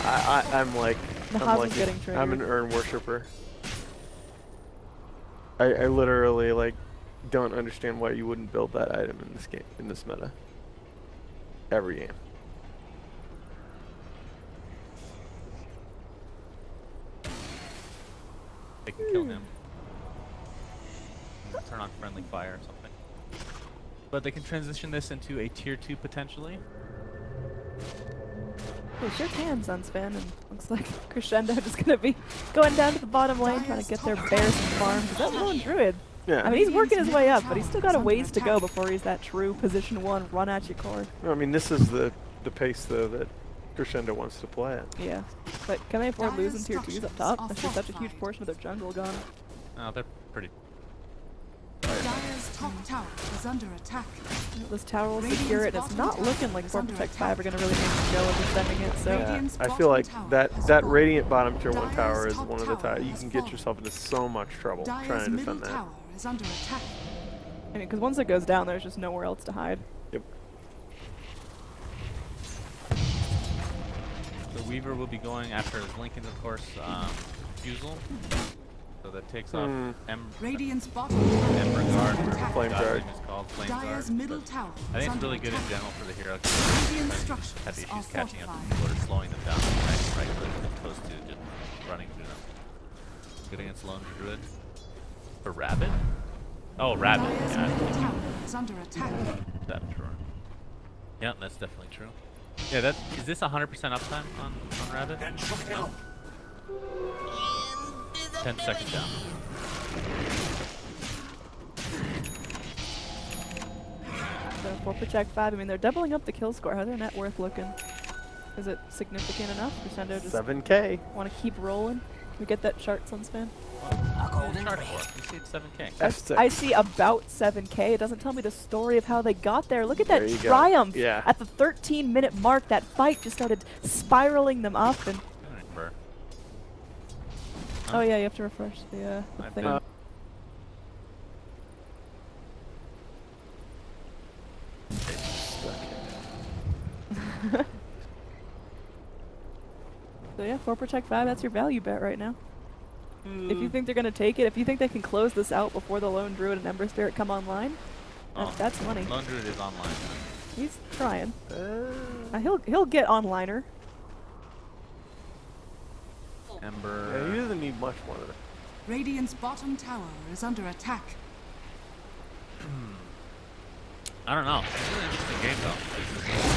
I'm like, The I'm Haas like is getting I'm an triggered. earn worshiper. I literally like don't understand why you wouldn't build that item in this game, in this meta. Every game. They can kill him. Turn on friendly fire or something. But they can transition this into a tier 2 potentially. They shook hands on Sven and Looks like Crescendo just going to be going down to the bottom lane trying to get their bears and farm. Because that lone druid, Yeah. I mean, he's working his way up, but he's still got a ways to go before he's that true position 1 run at you core. I mean, this is the pace, though, that Crescendo wants to play at. Yeah, but can they afford losing tier 2s up top? That's just such a huge portion of their jungle gone. Oh, they're pretty. Dire's top tower is under attack. This tower will secure it. It's not looking like 4 Protect 5 are going to really make a go of defending it, so... Yeah, I feel like that Radiant bottom tier 1 tower is one of the times you can get yourself into so much trouble trying to defend that. Tower is under attack. I mean, because once it goes down, there's just nowhere else to hide. Yep. The Weaver will be going after his Lincoln, of course, Fusel. So that takes off Radiant's bottom Ember Guard, Flame Guard. is called Flame Dire's Guard. middle tower I think is it's under really good in attack. general for the hero. Radiant Have structures issues are catching up to fortified. people or slowing them down. Nice right click as opposed to just running through them. Good against Lone Druid. For Rabbit? Oh, Rabbit. Dire's Yeah, middle tower is under attack. that's true. Yeah, that's definitely true. Yeah, that is this 100% uptime on Rabbit? 10 seconds down. So 4 Protect 5, I mean, they're doubling up the kill score. How's their net worth looking? Is it significant enough? Crescendo just 7K. want to keep rolling? We get that chart, Sunspan? Chart for it. You see it's 7K. F6. I see about 7K. It doesn't tell me the story of how they got there. Look at that There you go. triumph. Yeah. At the 13-minute mark, that fight just started spiraling them up. And Burr. oh yeah, you have to refresh the I thing. bet. So yeah, 4 Protect 5, that's your value bet right now. If you think they're going to take it, if you think they can close this out before the Lone Druid and Ember Spirit come online, that's money. Lone Druid is online. He's trying. He'll get onliner. Ember. Yeah, he doesn't need much more than that. Radiant's bottom tower is under attack. I don't know. It's an interesting game though.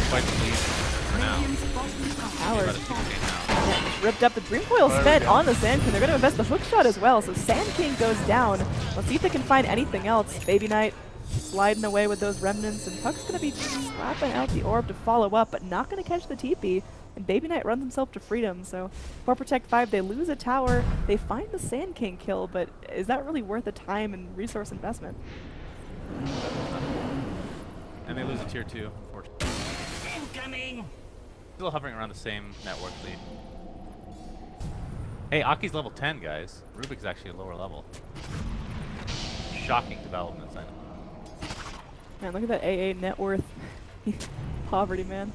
Quite the lead for now. Radiant's bottom tower Hours. About a 2K now. Yeah, ripped up the Dream Coil's There fed we go. on the Sand King. They're going to invest the hook shot as well, so Sand King goes down. Let's see if they can find anything else. Baby Knight sliding away with those remnants, and Puck's going to be slapping out the orb to follow up, but not going to catch the TP. And Baby Knight runs himself to freedom, so 4 Protect 5, they lose a tower. They find the Sand King kill, but is that really worth the time and resource investment? And they lose a tier 2, unfortunately. Incoming! Still hovering around the same network lead. Hey, Aki's level 10, guys. Rubik's actually a lower level. Shocking developments, I know. Man, look at that AA net worth. Poverty, man.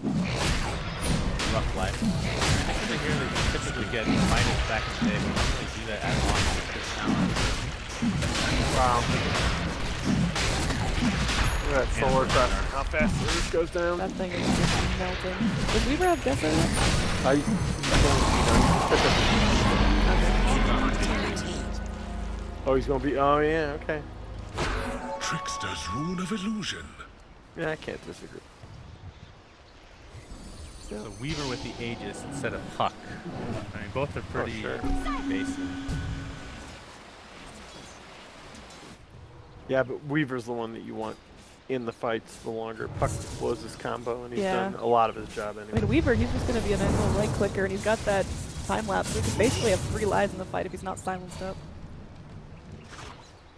Rough life. I think here they typically get minus back in the day, but they do that as often as this now. Wow. Look at that solar crest. How fast this goes down. That thing is just melting. Does Weaver have Death over Oh, he's gonna be. Oh yeah. Okay. Trickster's rune of illusion. Yeah, I can't disagree. So Weaver with the Aegis instead of Puck. I mean, both are pretty sure. basic. Yeah, but Weaver's the one that you want in the fights the longer. Puck blows his combo, and he's Yeah. done a lot of his job I anyway. mean, Weaver, he's just going to be a nice little right clicker, and he's got that time lapse, so he can basically have 3 lives in the fight if he's not silenced up.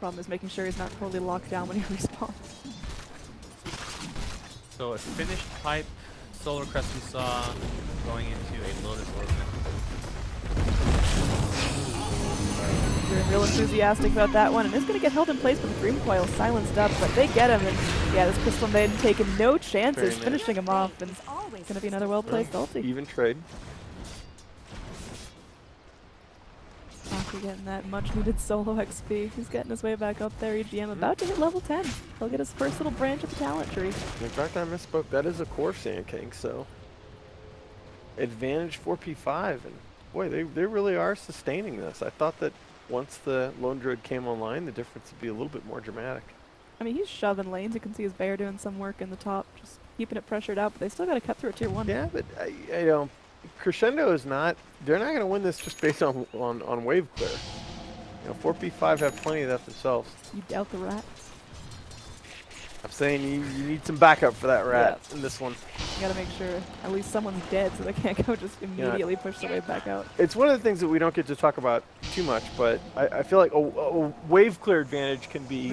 Problem is making sure he's not totally locked down when he respawns. So a finished pipe, Solar Crest we saw going into a Lotus Orbit. You're real enthusiastic about that one, and it's going to get held in place with the Dream Coil silenced up, but they get him, and yeah, this Crystal Maiden taking no chances, Very nice. finishing him off, and it's going to be another well-placed ulti. Even trade. Aki getting that much-needed solo XP. He's getting his way back up there, EGM about to hit level 10. He'll get his first little branch of the talent tree. In fact, I misspoke. That is a core Sand King, so advantage 4P5, and boy, they really are sustaining this. I thought that once the Lone Druid came online, the difference would be a little bit more dramatic. I mean, he's shoving lanes. You can see his Bear doing some work in the top, just keeping it pressured out, but they still got to cut through a tier 1. Yeah, but I don't. Crescendo is not. They're not going to win this just based on wave clear. You know, 4P5 have plenty of that themselves. You doubt the rat? I'm saying you need some backup for that rat in this one. You gotta make sure at least someone's dead so they can't go just immediately push the wave back out. It's one of the things that we don't get to talk about too much, but I feel like a wave clear advantage can be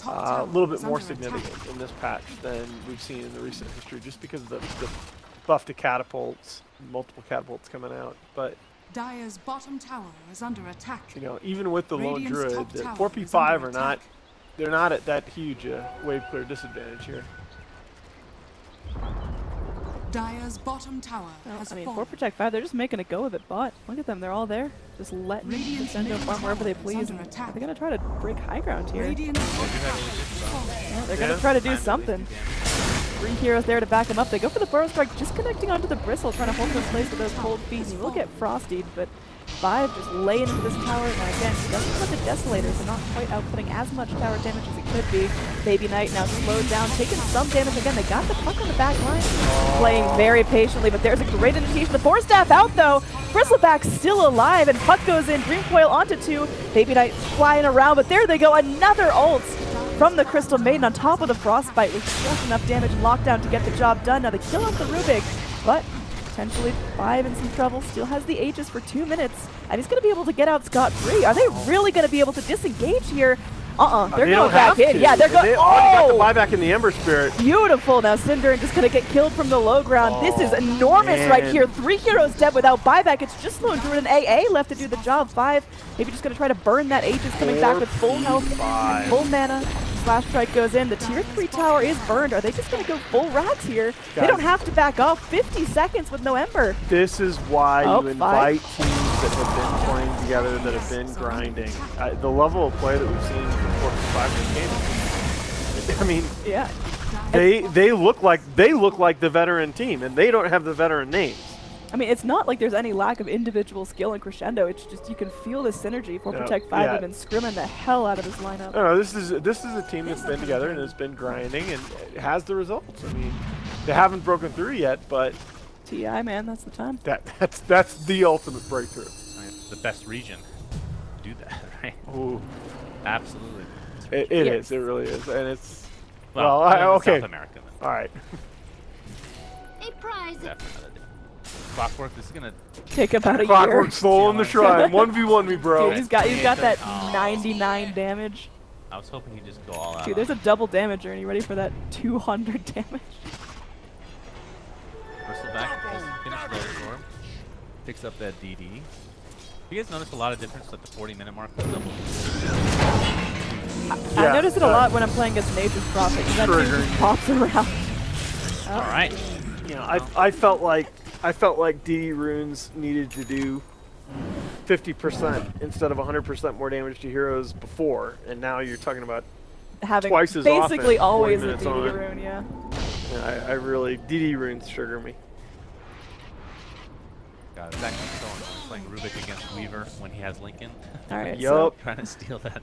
a little bit more significant in this patch than we've seen in the recent history, just because of the buff to catapults, multiple catapults coming out. But Dire's bottom tower is under attack. you know, even with the lone Radiant's druid, top the tower 4P5 is are under not. attack. They're not at that huge wave clear disadvantage here. Dire's bottom tower has I mean, fallen. 4Protect5, they're just making a go of it, bot. Look at them, they're all there. Just letting Radiant's Crescendo middle farm wherever they tower is please. under And attack. they're gonna try to break high ground here. Radiant's top tower has fallen. Yeah, they're gonna try to do Time to something. waste the damage. 3 heroes there to back them up. They go for the Burrow Strike, just connecting onto the Bristle, trying to hold him in place with those cold feet. And you will get Frostied, but 5 just laying into this tower. Now again, he doesn't have the Desolators. They're not quite outputting as much tower damage as it could be. Baby Knight now slowed down, taking some damage again. They got the puck on the back line, playing very patiently, but there's a great initiation. The Force Staff out though. Bristleback still alive, and puck goes in. Dream Coil onto 2. Baby Knight flying around, but there they go. Another ult from the Crystal Maiden on top of the Frostbite with just enough damage and lockdown to get the job done. Now they kill off the Rubik, but potentially 5 in some trouble. Still has the Aegis for 2 minutes, and he's going to be able to get out scot-free. Are they really going to be able to disengage here? They're They going don't back have in. to. Yeah, they're going. They already Oh! got the buyback in the Ember Spirit. Beautiful. Now Cinder just going to get killed from the low ground. This is enormous man. right here. 3 heroes dead without buyback. It's just Lone Druid and AA left to do the job. 5 maybe just going to try to burn that Aegis, coming back with full health, and full mana. Slash Strike goes in. The tier 3 tower is burned. Are they just going to go full rats here? They Guys. don't have to back off. 50 seconds with no Ember. This is why Oh, you 5. invite teams that have been playing together, that have been grinding. The level of play that we've seen from 4P5 in the game. I mean, Yeah. they look like the veteran team, and they don't have the veteran names. I mean, it's not like there's any lack of individual skill in Crescendo. It's just you can feel the synergy. 4Protect5 have been scrimming the hell out of this lineup. No, this is a team that's been together and has been grinding and it has the results. I mean, they haven't broken through yet, but TI, man, that's the time. that's the ultimate breakthrough. Right, the best region to do that, right? Ooh, Absolutely. it Yes. is. It really is, and it's Well, okay. South America. Then. All right. A prize. Definitely. Clockwork. This is gonna. Take about a Clockwork year. Soul in the shrine. 1v1 me, bro. Dude, he's got that Oh, 99 damage. I was hoping he'd just go all out. Dude, there's a double damager, and you ready for that 200 damage? Bristleback just finished there for him. Picks up that DD. You guys notice a lot of difference at the 40-minute mark with double? I notice it a lot when I'm playing against Nature's Prophet. That dude Triggering. just pops around. All right. You know, I felt like DD runes needed to do 50% instead of 100% more damage to heroes before, and now you're talking about Having twice as basically often, 40 always a minutes DD on. rune, yeah. I really DD runes trigger me. God, it's actually so annoying playing Rubik against Weaver when he has Lincoln. Alright, Yup. Trying to steal that.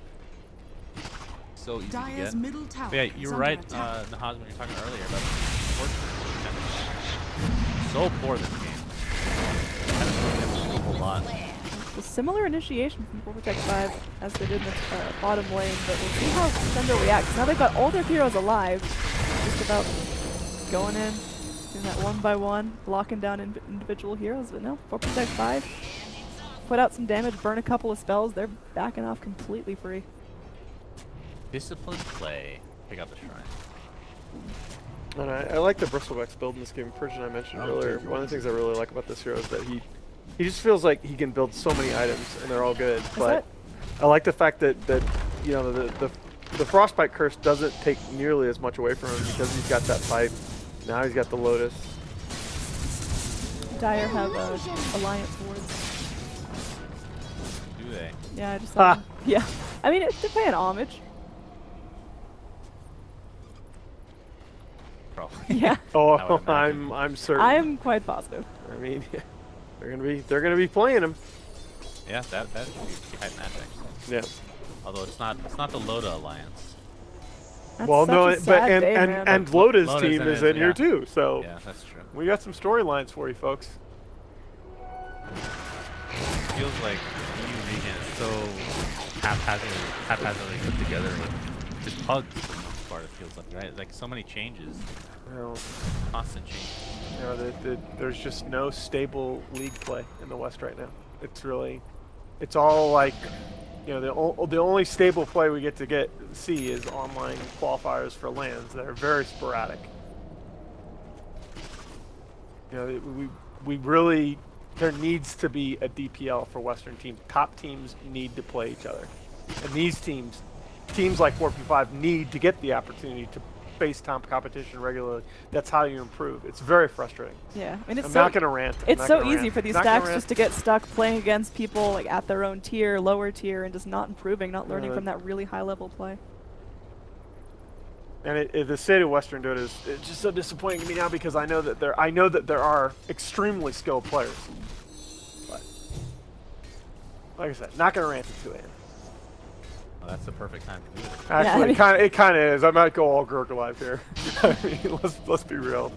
So easy to Dire's get. middle tower But yeah, is you were under right, attack. Nahaz, when you were talking earlier about so poor this game. Kind of really a whole lot. A similar initiation from 4Protect5 as they did in the bottom lane, but we'll see how Crescendo reacts. Now they've got all their heroes alive. Just about going in, doing that 1-by-1, blocking down individual heroes, but no, 4Protect5 put out some damage, burn a couple of spells, they're backing off completely free. Disciplined play. Pick up the shrine. And I like the Bristleback's build in this game. Persian I mentioned earlier. One of the things I really like about this hero is that he just feels like he can build so many items and they're all good. But I like the fact that you know the Frostbite curse doesn't take nearly as much away from him because he's got that pipe. Now he's got the Lotus. Dire have Alliance wards. Do they? Yeah, I just saw them. Yeah. I mean, they're paying homage. Probably. Yeah. I Oh, would imagine. I'm certain. I'm quite positive. I mean, they're gonna be playing him. Yeah, that would be hype match actually. Yeah. Although it's not the Loda Alliance. That's Well, such no, a sad day, man. and Loda's Loda's team in is it, in here yeah. too. So Yeah, that's true. we got some storylines for you folks. feels like EU Weekend is so haphazardly put together with just pugs for the most part, it feels like, right? Like so many changes. Well, Constant change. you know, there's just no stable league play in the West right now. It's really, it's all like, you know, the only stable play we get to see is online qualifiers for LANs that are very sporadic. You know, we really, there needs to be a DPL for Western teams. Top teams need to play each other, and these teams like 4v5 need to get the opportunity to face top competition regularly. That's how you improve. It's very frustrating. Yeah, I mean, it's I'm so, not gonna rant. It's so easy for these stacks just to get stuck playing against people like at their own tier, lower tier, and just not improving, not learning from that really high level play. And the state of Western Dota is it's just so disappointing to me now because I know that there are extremely skilled players. But like I said, not gonna rant at 2 a.m. Well, that's the perfect time to do it. Actually, yeah, it kind of is. I might go all Gurk Alive here. I mean, let's be real.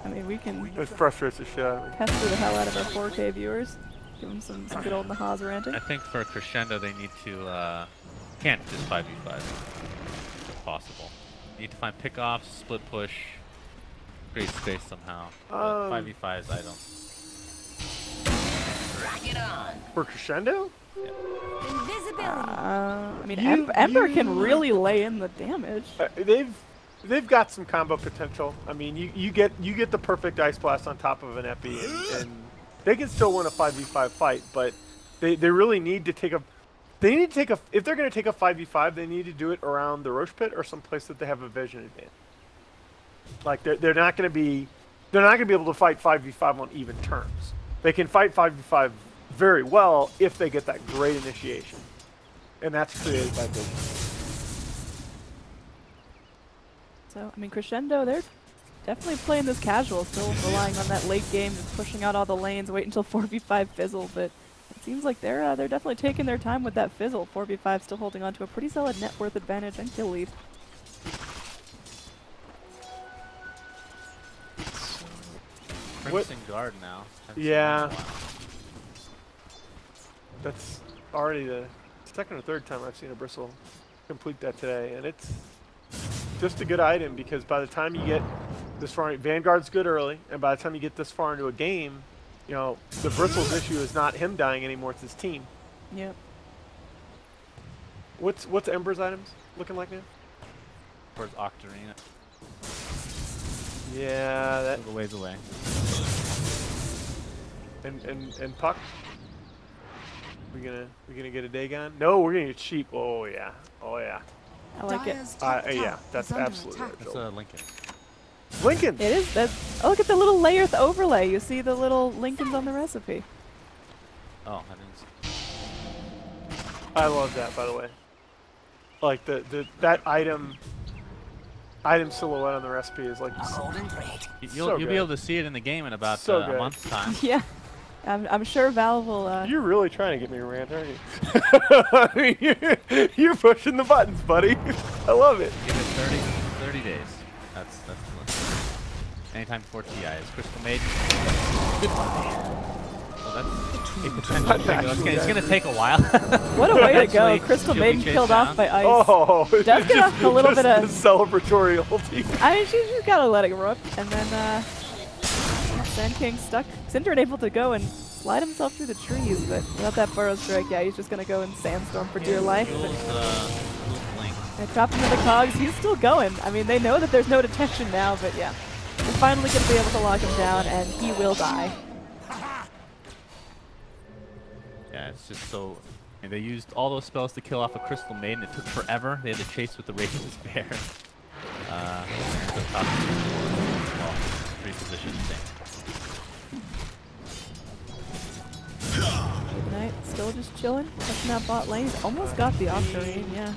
I mean, we can. It frustrates the shit out of me. Pester the hell out of our 4K viewers. Give them some good old Nahaz ranting. I think for Crescendo they need to can't just 5v5 if possible. You need to find pickoffs, split push, create space somehow. 5v5s, I don't. Rock it on. For Crescendo? Yeah. Invisibility. I mean, Ember can really lay in the damage. They've got some combo potential. I mean, you get the perfect Ice Blast on top of an Epi, and they can still win a 5v5 fight. But they really need to take a. They need to take a. If they're going to take a 5v5, they need to do it around the Roche Pit or someplace that they have a vision advantage. Like they're not going to be able to fight 5v5 on even terms. They can fight 5v5 very well if they get that great initiation, and that's created by vision. So I mean, Crescendo, they're definitely playing this casual, still relying on that late game, just pushing out all the lanes, wait until 4v5 fizzle, but. It seems like they're definitely taking their time with that fizzle. 4v5 still holding on to a pretty solid net worth advantage and kill lead. Crimson Guard now. Yeah. That's already the second or third time I've seen a Bristle complete that today, and it's just a good item because by the time you get this far, Vanguard's good early, and by the time you get this far into a game, you know, the Bristle's issue is not him dying anymore, it's his team. Yep. What's Ember's items looking like now? Towards Octarina. Yeah, that a little ways away. And Puck? We gonna get a Dagon? No, we're gonna get Sheep. Oh yeah. Oh yeah. I like it. Yeah, that's absolutely right. That's Lincoln. Lincoln! It is. Oh, look at the little layer overlay. You see the little Lincolns on the recipe. Oh, I didn't see. I love that, by the way. Like that item silhouette on the recipe is like you'll be able to see it in the game in about a month's time. Yeah, I'm sure Valve will. You're really trying to get me to rant, aren't you? I mean, you're pushing the buttons, buddy. I love it. Give it 30 days. That's the list. Anytime before TI is Crystal Maiden. Good one. Well, that's it's gonna take a while. What a way to go! Crystal Maiden killed off by ice. Oh, does get off a little bit of celebratory ulti. I mean, she's gotta let it rip, and then Sand King stuck. Syndra able to go and slide himself through the trees, but without that burrow strike, yeah, he's just gonna go in Sandstorm for dear life. And dropped into the cogs. He's still going. I mean, they know that there's no detection now, but yeah. They're finally going to be able to lock him down, and he will die. Yeah, it's just so... And they used all those spells to kill off a Crystal Maiden. It took forever. They had to chase with the Radiant's Bear. The top well, repositioned thing. Midnight still just chilling, touching that bot lane. He's almost got the Octarine, yeah.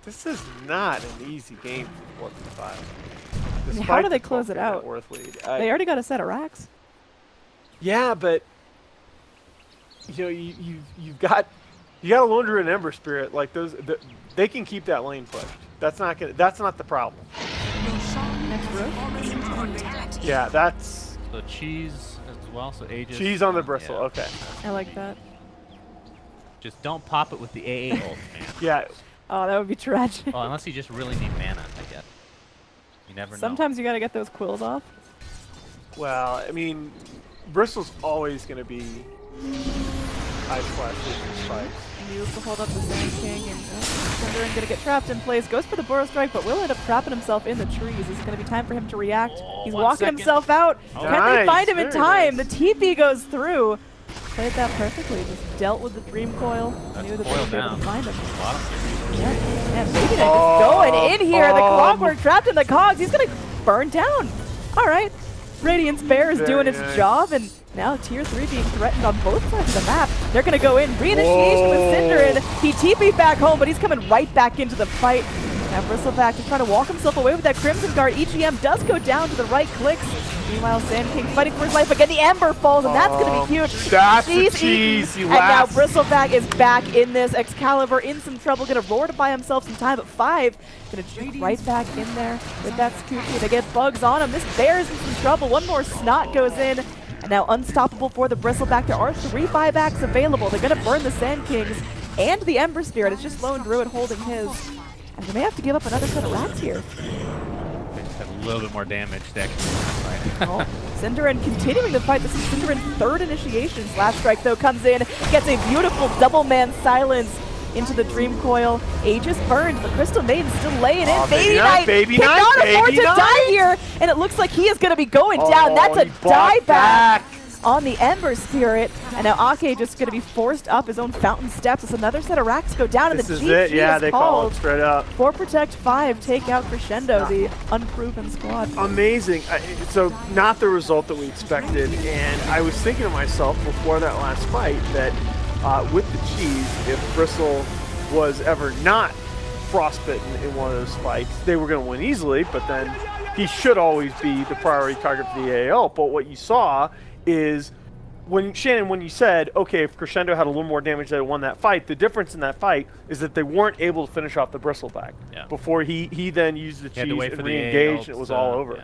This is not an easy game for 4v5. I mean, how do they close it out? Worth lead. They already got a set of racks. Yeah, but you know you've got Lundra and Ember Spirit, like those. They can keep that lane pushed. That's not the problem. Next row. Yeah, that's. So Cheese as well, so Aegis. Cheese on the bristle. Yeah. Okay. I like that. Just don't pop it with the AA ult, man. Yeah. Oh, that would be tragic. Well, unless you just really need mana, I guess. You never know. Sometimes you gotta get those quills off. Well, I mean, bristle's always going to be ice flashes and spikes. He used to hold up the Sand King, and Cinderin gonna get trapped in place. Goes for the Burrow Strike, but will end up trapping himself in the trees. It's gonna be time for him to react. He's 1 walking second. himself out. Oh. Can Nice, they find him in very time? nice. The TP goes through. Played that perfectly. Just dealt with the Dream Coil. That's Knew that they coil would be able to down. find him. Bottom. Yeah, man, Baby Knight just going in here. The Clockwork trapped in the cogs. He's gonna burn down. All right. Radiance Bear is Very doing its nice. job, and now Tier 3 being threatened on both sides of the map. They're going to go in, reinitiation with Cinderin. He TP'd back home, but he's coming right back into the fight. Now Bristleback just trying to walk himself away with that Crimson Guard. EGM does go down to the right clicks. Meanwhile, Sand King fighting for his life again. The Ember falls, and that's going to be huge. That's the He's cheese. eaten. He And now laughs. Bristleback is back in this. Excalibur in some trouble, going to roar to buy himself some time at 5. Going to jump right back in there with that Scoochie. They get bugs on him. This Bear's in some trouble. One more Snot goes in. And now unstoppable for the Bristleback. There are 3 buybacks available. They're going to burn the Sand Kings and the Ember Spirit. It's just Lone Druid holding his. And they may have to give up another set of racks here. They just have a little bit more damage to actually fight. Oh, Cinderin continuing the fight. This is Cinderin's 3rd initiation. Last Strike, though, comes in, gets a beautiful double-man silence into the Dream Coil. Aegis burned, but Crystal Maiden still laying in. Baby Knight, cannot afford Baby to Knight. die here, and it looks like he is going to be going down. That's a he bought dieback back. on the Ember Spirit, and now Ake just going to be forced up his own fountain steps as another set of racks go down, and This the is GG it. Yeah, is they call called it straight up. for Protect 5, take out Crescendo, the unproven squad. Amazing. So not the result that we expected, and I was thinking to myself before that last fight that with the cheese, if Bristle was ever not frostbitten in one of those fights, they were going to win easily, but then he should always be the priority target for the AL. But what you saw is when you said, okay, if Crescendo had a little more damage, they won that fight, the difference in that fight is that they weren't able to finish off the Bristleback before he then used the He had to cheese wait and for the re-engaged, AL, and it was all over. Yeah.